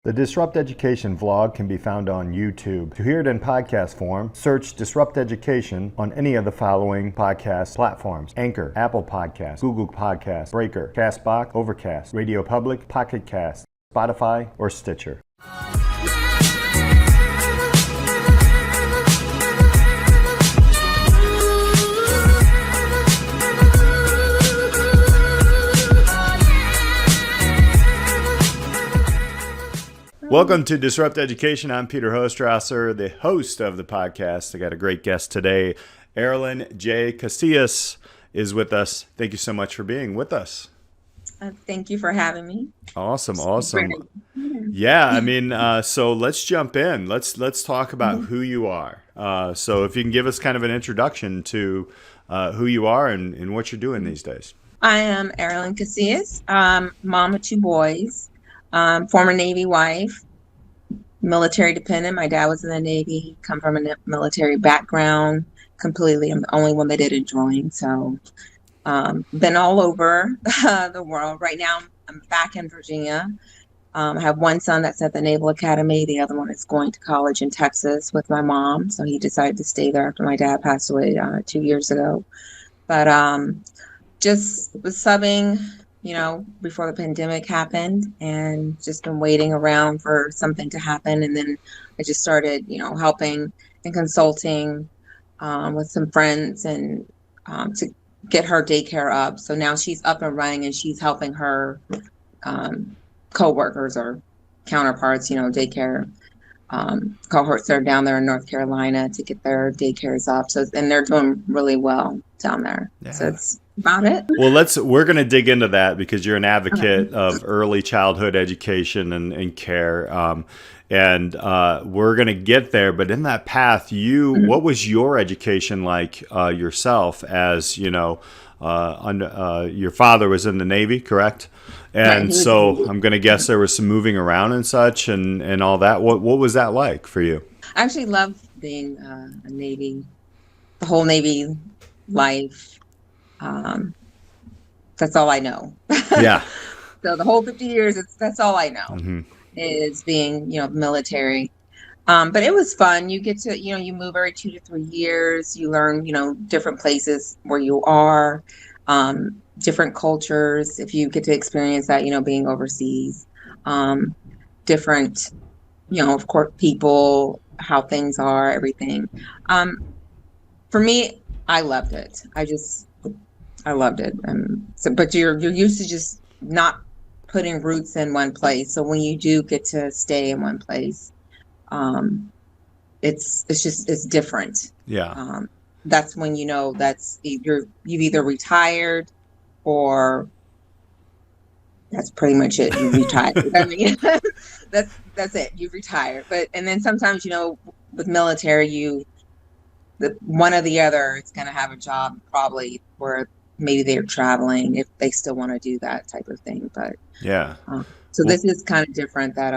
The Disrupt Education vlog can be found on YouTube. To hear it in podcast form, search Disrupt Education on any of the following podcast platforms: Anchor, Apple Podcasts, Google Podcasts, Breaker, Castbox, Overcast, Radio Public, Pocket Cast, Spotify, or Stitcher. Welcome to Disrupt Education. I'm Peter Hostrasser, the host of the podcast. I got a great guest today. Aarolyn J. Casillas is with us. Thank you so much for being with us. Thank you for having me. Awesome. Yeah, so let's jump in. Let's talk about who you are. So if you can give us kind of an introduction to who you are and what you're doing these days. I am Aarolyn Casillas, mom of two boys. Former Navy wife, military dependent. My dad was in the Navy, come from a military background completely. I'm the only one that didn't join. So been all over the world. Right now, I'm back in Virginia. I have one son that's at the Naval Academy. The other one is going to college in Texas with my mom. So he decided to stay there after my dad passed away 2 years ago. But just was subbing, before the pandemic happened, and just been waiting around for something to happen. And then I just started, helping and consulting with some friends and to get her daycare up. So now she's up and running, and she's helping her coworkers or counterparts, daycare cohorts that are down there in North Carolina to get their daycares up. So, and they're doing really well down there. Yeah. So it's about it. Well, we're going to dig into that because you're an advocate of early childhood education and care. And we're going to get there. But in that path, what was your education like yourself? As your father was in the Navy, correct? And right, so I'm going to guess there was some moving around and such and all that. What was that like for you? I actually love being a Navy, the whole Navy life. That's all I know. Yeah. So the whole 50 years, that's all I know is being, military. But it was fun. You get to, you move every 2 to 3 years. You learn, different places where you are, different cultures. If you get to experience that, being overseas, different, of course, people, how things are, everything. For me, I loved it. I loved it. But you're used to just not putting roots in one place. So when you do get to stay in one place, it's different. Yeah. That's when you've either retired or that's pretty much it. You retired. I mean, that's it. You retired. And then sometimes with military, one or the other is going to have a job probably where maybe they're traveling if they still want to do that type of thing. But yeah. This is kind of different that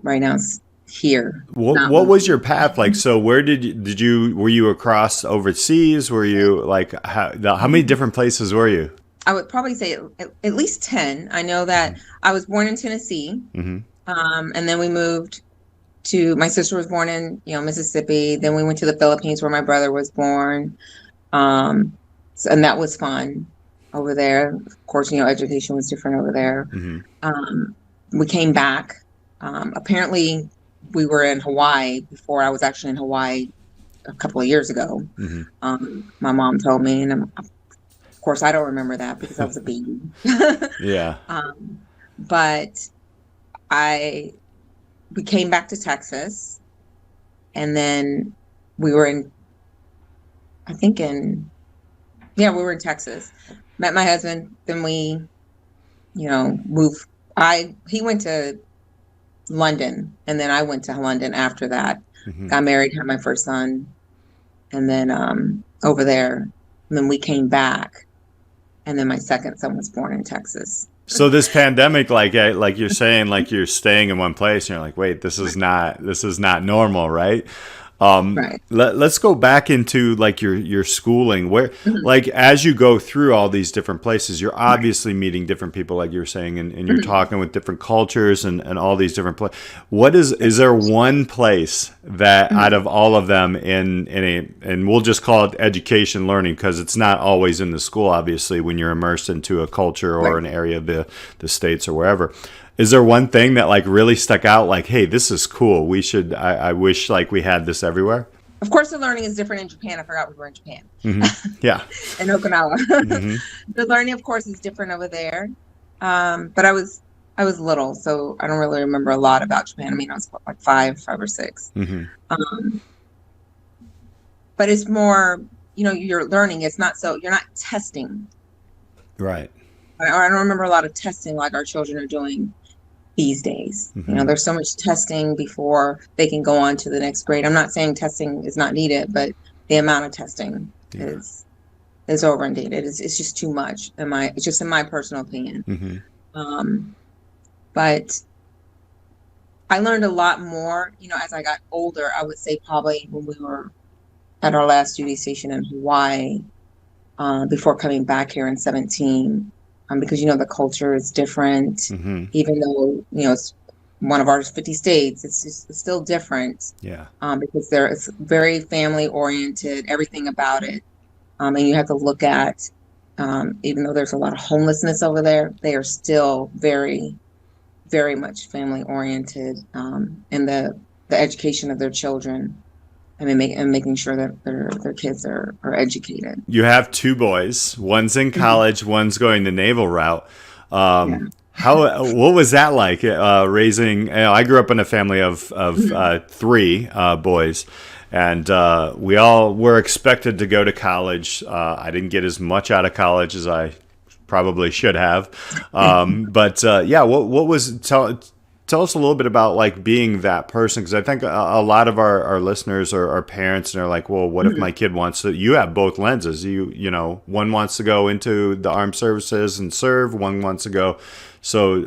right now it's here. What was your path like? So where were you across overseas? Were you like, how many different places were you? I would probably say at least 10. I know that I was born in Tennessee. And then we moved my sister was born in, Mississippi. Then we went to the Philippines where my brother was born. And that was fun over there. Of course, education was different over there. We came back. Apparently we were in Hawaii before. I was actually in Hawaii a couple of years ago. My mom told me, and of course I don't remember that because I was a baby. Yeah. But we came back to Texas, and then we were in Texas. Met my husband, then we, moved. He went to London, and then I went to London after that. Got married, had my first son, and then over there, and then we came back, and then my second son was born in Texas. So this pandemic, like you're saying, like you're staying in one place, and you're like, wait, this is not normal, right? Right. Let's go back into like your schooling, where Mhm. like as you go through all these different places, you're Right. obviously meeting different people, like you're saying, and you're Mhm. talking with different cultures and all these different places. What is there one place that out Mhm. of all of them in a, and we'll just call it education learning, because it's not always in the school, obviously, when you're immersed into a culture or Right. an area of the states or wherever. Is there one thing that like really stuck out? Like, hey, this is cool. I wish like we had this everywhere. Of course, the learning is different in Japan. I forgot we were in Japan. Yeah. In Okinawa. Hmm. The learning, of course, is different over there. But I was little, so I don't really remember a lot about Japan. I mean, I was like five or six. Hmm. Um, but it's more, you're learning. It's not so you're not testing. Right. I don't remember a lot of testing like our children are doing these days. Hmm. There's so much testing before they can go on to the next grade. I'm not saying testing is not needed, but the amount of testing Yeah. is over and dated. It's just too much. It's just in my personal opinion. Hmm. Um, but I learned a lot more, as I got older. I would say probably when we were at our last duty station in Hawaii, before coming back here in 17, because the culture is different, Hmm. even though it's one of our 50 states. It's still different, Yeah. because it's very family oriented, everything about it, and you have to look at, even though there's a lot of homelessness over there, they are still very, very much family oriented, in the education of their children. I mean, making sure that their kids are educated. You have two boys. One's in Mhm. college. One's going the naval route. Yeah. How what was that like raising? I grew up in a family of Mhm. three boys, and we all were expected to go to college. I didn't get as much out of college as I probably should have. But yeah, what was tell us a little bit about like being that person, because I think a lot of our listeners are parents and they're like, well, what if Mhm. my kid wants to? You have both lenses. You know, one wants to go into the armed services and serve. One wants to go. So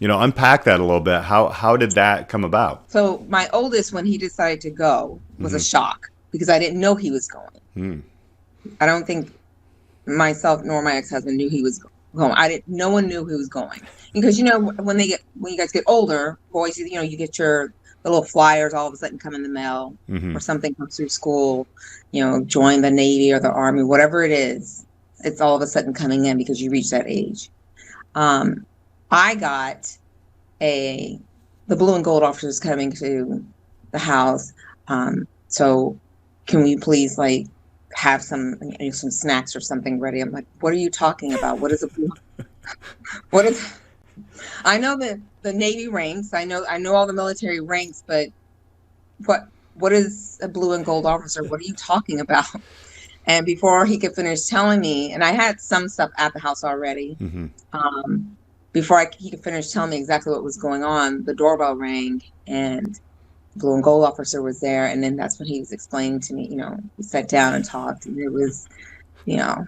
unpack that a little bit. How did that come about? So my oldest, when he decided to go, was a Hmm. shock because I didn't know he was going. Hmm. I don't think myself nor my ex-husband knew he was going. No one knew he was going, because when you guys get older, boys, you get the little flyers all of a sudden come in the mail, Hmm. or something comes through school, join the Navy or the Army, whatever it is. It's all of a sudden coming in because you reach that age. Um, I got a the blue and gold officers coming to the house. So can we please like have some snacks or something ready? I'm like, what are you talking about? What is a blue? What is? I know the Navy ranks. I know all the military ranks, but what what is a blue and gold officer? What are you talking about? And before he could finish telling me, and I had some stuff at the house already. Hmm. Um, before he could finish telling me exactly what was going on, the doorbell rang, and the blue and gold officer was there. And then that's when he was explaining to me, we sat down and talked, and it was, you know,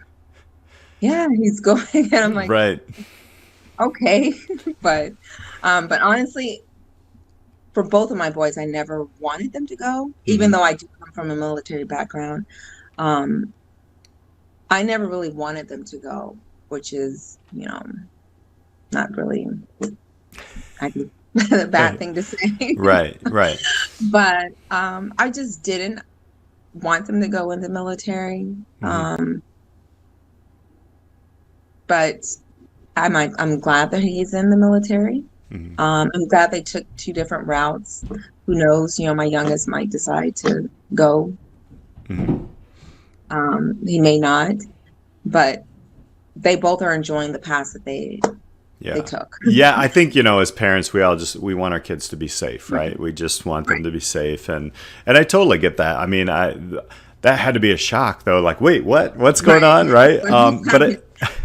yeah, he's going. And I'm like, Right. okay. but, but honestly, for both of my boys, I never wanted them to go, even Hmm. though I do come from a military background. Um, I never really wanted them to go, which is, not really, I think, a bad thing to say. Right. Right. But I just didn't want them to go in the military. Hmm. But I'm glad that he's in the military. Hmm. I'm glad they took two different routes. Who knows? My youngest might decide to go. Hmm. He may not, but they both are enjoying the path that they Yeah. took. Yeah, I think, as parents, we want our kids to be safe, Right, right? We just want them right. to be safe, and I totally get that. I mean, that had to be a shock though. Like, wait, what's going Right. on, right? But who's But coming?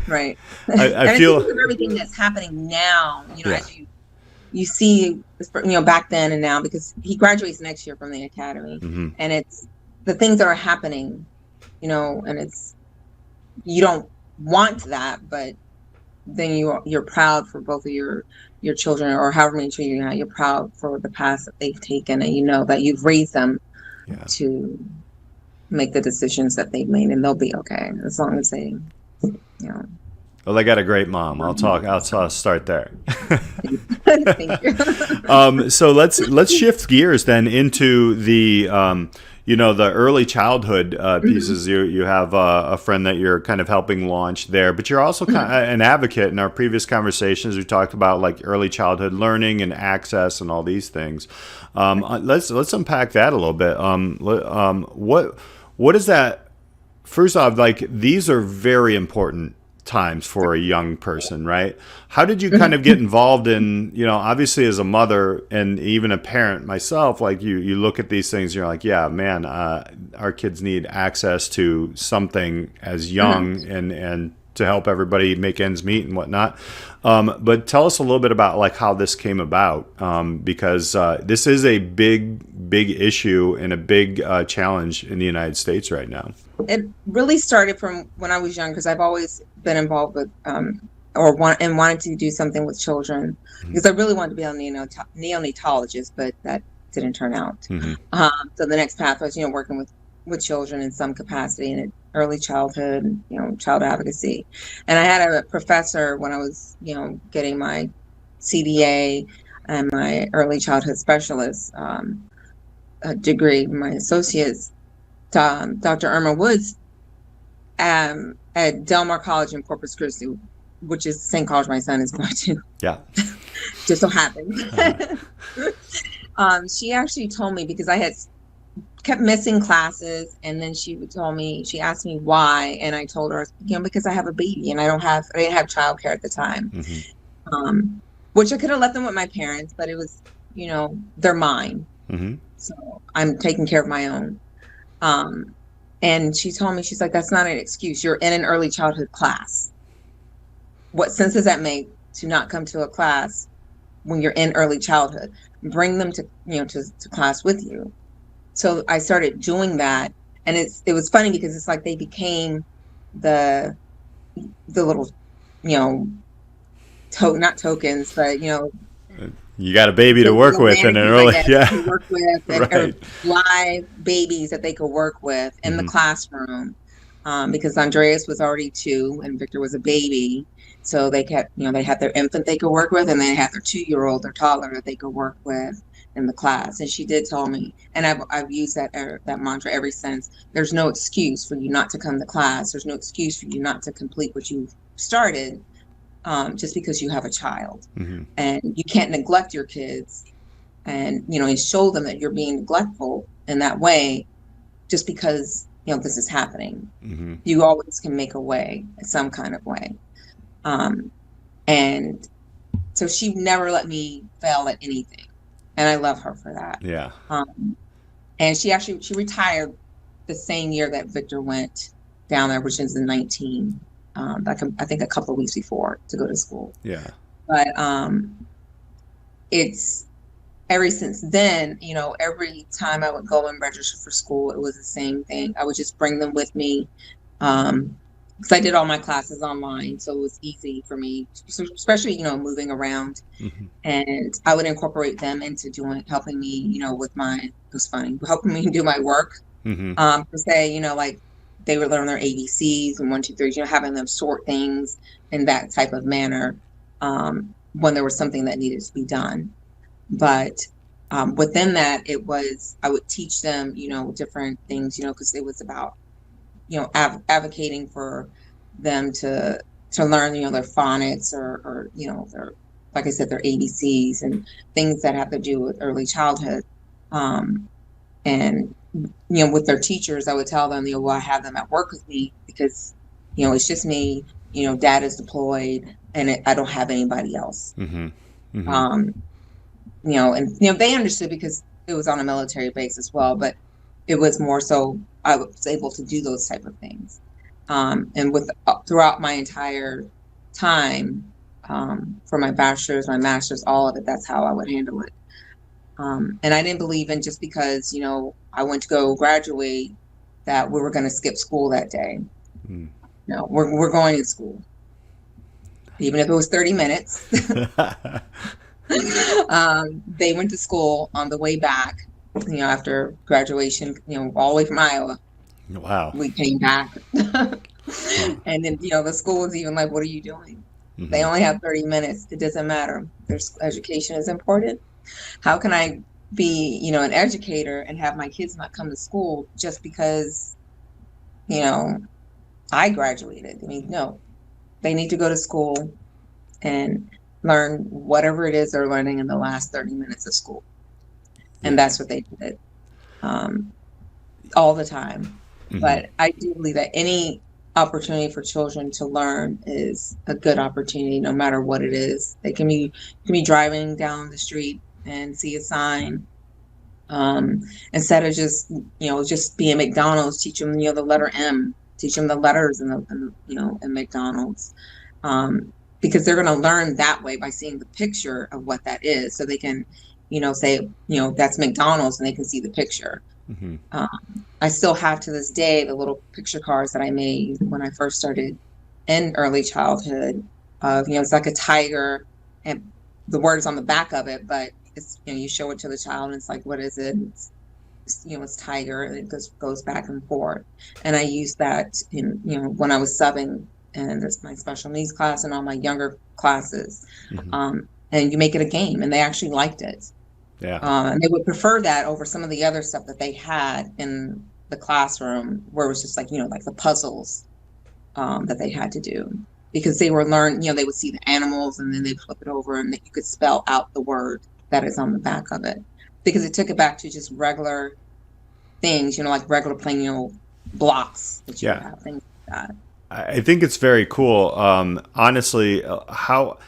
Right. I And it's feel, because of everything that's happening now, yeah. as you see, back then and now, because he graduates next year from the academy, Hmm. and it's the things that are happening, and it's, you don't want that, but then you're proud for both of your children, or however many children you have. You're proud for the path that they've taken, and that you've raised them to make the decisions that they've made, and they'll be okay as long as they, Well, they got a great mom. I'll start there. Thank you. So let's shift gears then into the the early childhood pieces. You have a friend that you're kind of helping launch there, but you're also kind of an advocate. In our previous conversations, we talked about like early childhood learning and access and all these things. Let's unpack that a little bit. What is that? First off, like these are very important times for a young person, right? How did you kind of get involved in, obviously as a mother and even a parent myself, like you look at these things, you're like, yeah, man, our kids need access to something as young and to help everybody make ends meet and whatnot. But tell us a little bit about like how this came about, because this is a big issue and a big challenge in the United States right now. It really started from when I was young, because I've always been involved with wanted to do something with children, because I really wanted to be a neonatologist, but that didn't turn out. So the next path was working with children in some capacity in early childhood, child advocacy. And I had a professor when I was getting my CDA and my early childhood specialist degree, my associate's, Dr. Irma Woods at Del Mar College in Corpus Christi, which is the same college my son is going to. Yeah. Just so happened. She actually told me, because I had kept missing classes, and then she asked me why, and I told her, because I have a baby and I didn't have childcare at the time. Which I could have left them with my parents, but it was, they're mine. So I'm taking care of my own. And she told me, she's like, that's not an excuse. You're in an early childhood class. What sense does that make to not come to a class when you're in early childhood? Bring them to, to class with you. So I started doing that. And it was funny because it's like they became the little, not tokens, but, you got a baby to work with in an early, to work with, and right. live babies that they could work with in the classroom, because Andreas was already 2 and Victor was a baby, so they kept, they had their infant they could work with, and they had their 2-year-old, their toddler, that they could work with in the class. And she did tell me, and I've used that mantra ever since. There's no excuse for you not to come to class. There's no excuse for you not to complete what you've started. Just because you have a child, and you can't neglect your kids and show them that you're being neglectful in that way just because this is happening. You always can make a way, some kind of way. And so she never let me fail at anything, and I love her for that. And she retired the same year that Victor went down there, which is in 19. I think a couple of weeks before, to go to school. But it's ever since then, every time I would go and register for school, it was the same thing. I would just bring them with me, because I did all my classes online, so it was easy for me, especially moving around. And I would incorporate them into helping me, with it was funny, helping me do my work. Per se, like, they would learn their ABCs and 1, 2, 3, having them sort things in that type of manner, when there was something that needed to be done. But within that, I would teach them, different things, because it was about, advocating for them to learn, their phonics or their, like I said, their ABCs and things that have to do with early childhood. And with their teachers, I would tell them, I have them at work with me because, it's just me, dad is deployed and I don't have anybody else. And, they understood because it was on a military base as well, but it was more so I was able to do those type of things. And throughout my entire time, for my bachelor's, my master's, all of it, that's how I would handle it. And I didn't believe in just because, I went to go graduate that we were going to skip school that day. No, we're going to school. Even if it was 30 minutes. They went to school on the way back. after graduation, all the way from Iowa, Wow. we came back. Huh. And then, the school was even like, what are you doing? They Hmm. only have 30 minutes. It doesn't matter. Their education is important. How can I be, an educator and have my kids not come to school just because, you know, I graduated? I mean, no, they need to go to school and learn whatever it is they're learning in the last 30 minutes of school. And Yeah. that's what they did, um, all the time. Hmm. But I do believe that any opportunity for children to learn is a good opportunity, no matter what it is. They can be driving down the street and see a sign. Instead of just being McDonald's, teach them, the letter M, teach them the letters in McDonald's. Because they're going to learn that way by seeing the picture of what that is. So they can, say, that's McDonald's, and they can see the picture. Hmm. I still have to this day the little picture cards that I made when I first started in early childhood of, it's like a tiger, and the word is on the back of it, but it's, you show it to the child and it's like, what is it? It's tiger, and it goes back and forth. And I used that when I was subbing, and that's my special needs class and all my younger classes. Hmm. And you make it a game, and they actually liked it. Yeah. And they would prefer that over some of the other stuff that they had in the classroom, where it was just like the puzzles that they had to do, because they were they would see the animals and then they flip it over and you could spell out the word that is on the back of it, because it took it back to just regular things, like regular plain, blocks that you would Yeah. have, things like that. I think it's very cool. Honestly, how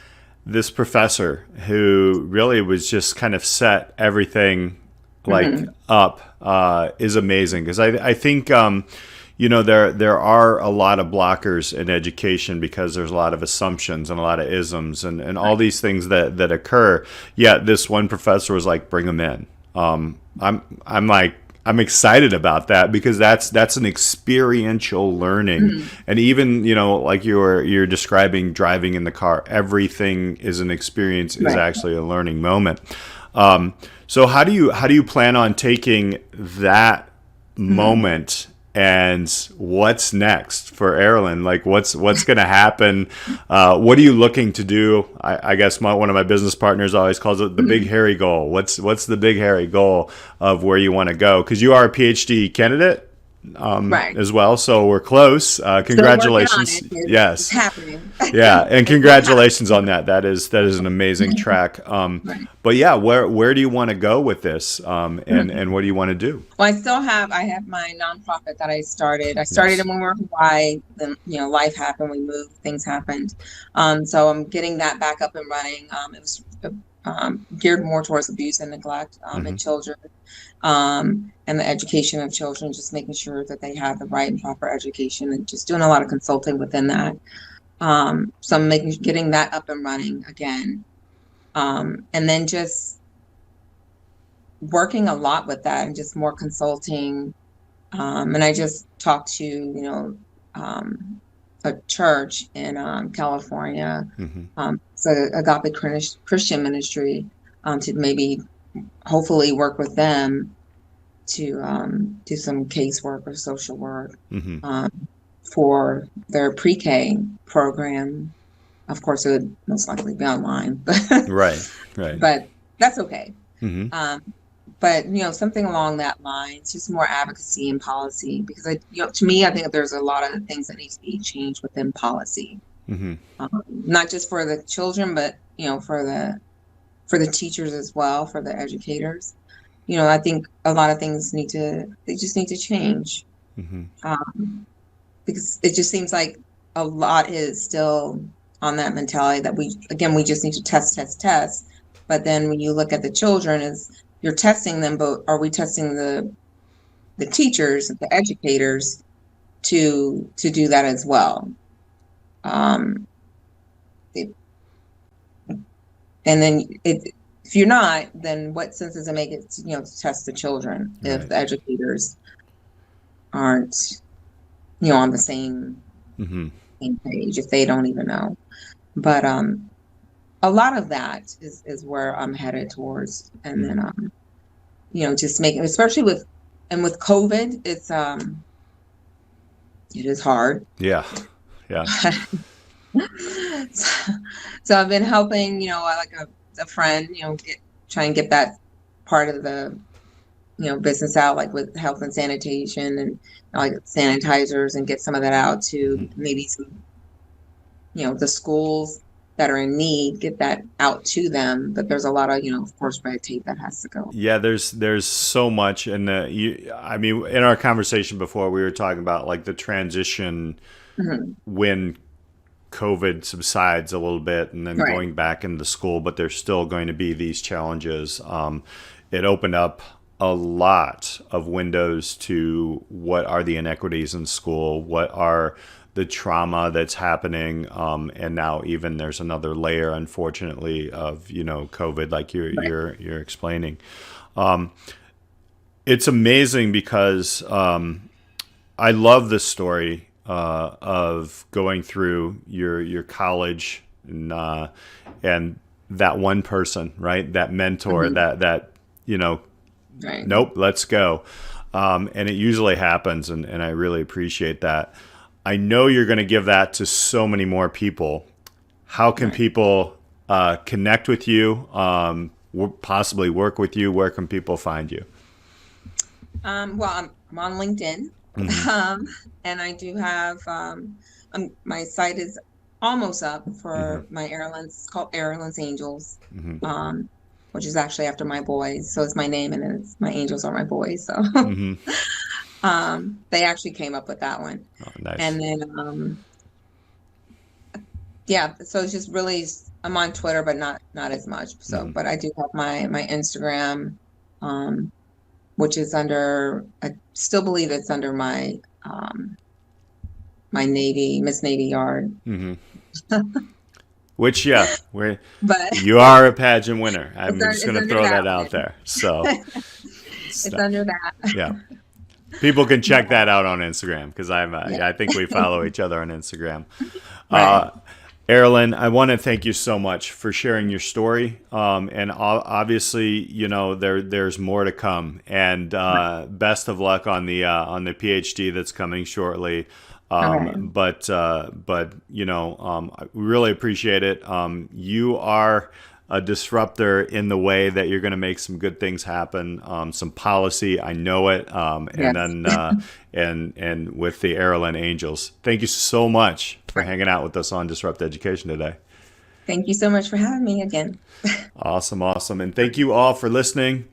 this professor who really was just kind of set everything like Hmm. up is amazing, because I think there are a lot of blockers in education because there's a lot of assumptions and a lot of isms and all these things that occur. Yet this one professor was like, bring them in. I'm like, I'm excited about that, because that's an experiential learning. Hmm. And even, like you're describing driving in the car, everything is an experience, is Right. actually a learning moment. So how do you plan on taking that Hmm. moment, and what's next for Aarolyn? Like, what's going to happen? What are you looking to do? I guess one of my business partners always calls it the big Hmm. hairy goal. What's the big hairy goal of where you want to go? Because you are a PhD candidate Right. as well, so we're close. Still working on Congratulations! it. It's Yes, happening. yeah, and It's still congratulations on happening. that. That is an amazing track. Right. But yeah, where do you want to go with this? And Mhm. what do you want to do? Well, I have my nonprofit that I started. I started it Yes. when we were in Hawaii. Then, life happened. We moved. Things happened. So I'm getting that back up and running. It was geared more towards abuse and neglect in Hmm. children, and the education of children. Just making sure that they have the right and proper education, and just doing a lot of consulting within that. So I'm getting that up and running again, and then just working a lot with that and just more consulting. And I just talked to, a church in California, Hmm. so Agape Christian Ministry, to maybe hopefully work with them to do some casework or social work Hmm. um, for their pre-K program. Of course, it would most likely be online, Right. Right. but that's okay. Hmm. Um, but something along that lines, just more advocacy and policy, because to me, I think that there's a lot of things that need to be changed within policy, Hmm. not just for the children, but for the teachers as well, for the educators. I think a lot of things they just need to change, Hmm. um, because it just seems like a lot is still on that mentality that we just need to test, test, test. But then when you look at the children, is you're testing them, but are we testing the teachers, the educators to do that as well? Um, it, and then if you're not, then what sense does it make it to test the children if Right. the educators aren't on the Hmm. same page, if they don't even know? But a lot of that is where I'm headed towards, and then Hmm. just making, especially with COVID, it is hard. Yeah. Yeah. So I've been helping, like a friend, try and get that part of the, business out, like with health and sanitation and like sanitizers, and get some of that out to maybe some, the schools that are in need, get that out to them. But there's a lot of, of course, red tape that has to go. Yeah, there's so much, and I mean, in our conversation before, we were talking about like the transition when COVID subsides a little bit, and then Right. going back into school, but there's still going to be these challenges. It opened up a lot of windows to what are the inequities in school, what are the trauma that's happening, and now even there's another layer, unfortunately, of COVID, like you're explaining. It's amazing because I love this story of going through your college and that one person, right? That mentor, that Right. nope, let's go. And it usually happens, and I really appreciate that. I know you're going to give that to so many more people. How can people connect with you, possibly work with you? Where can people find you? Well, I'm on LinkedIn, and I do have my site is almost up for my Aarolyn's. It's called Aarolyn's Angels, which is actually after my boys. So it's my name, and then my angels are my boys. So they actually came up with that one. Oh, nice. And then yeah, so it's just really, I'm on Twitter, but not as much. So, but I do have my Instagram, which is under, I still believe it's under my my Navy, Miss Navy Yard. Which, yeah, But you are a pageant winner. I'm just going to under throw that that out there. So it's under that. yeah, people can check that out on Instagram, because I think we follow each other on Instagram. Right. Aarolyn, I want to thank you so much for sharing your story. And obviously, there's more to come. And best of luck on the PhD that's coming shortly. But I really appreciate it. You are a disruptor in the way that you're going to make some good things happen, some policy. I know it. And then and with the Aarolyn Angels. Thank you so much for hanging out with us on Disrupt Education today. Thank you so much for having me again. Awesome. And thank you all for listening.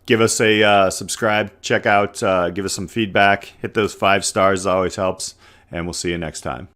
Give us a subscribe, check out, give us some feedback, hit those 5 stars, always helps, and we'll see you next time.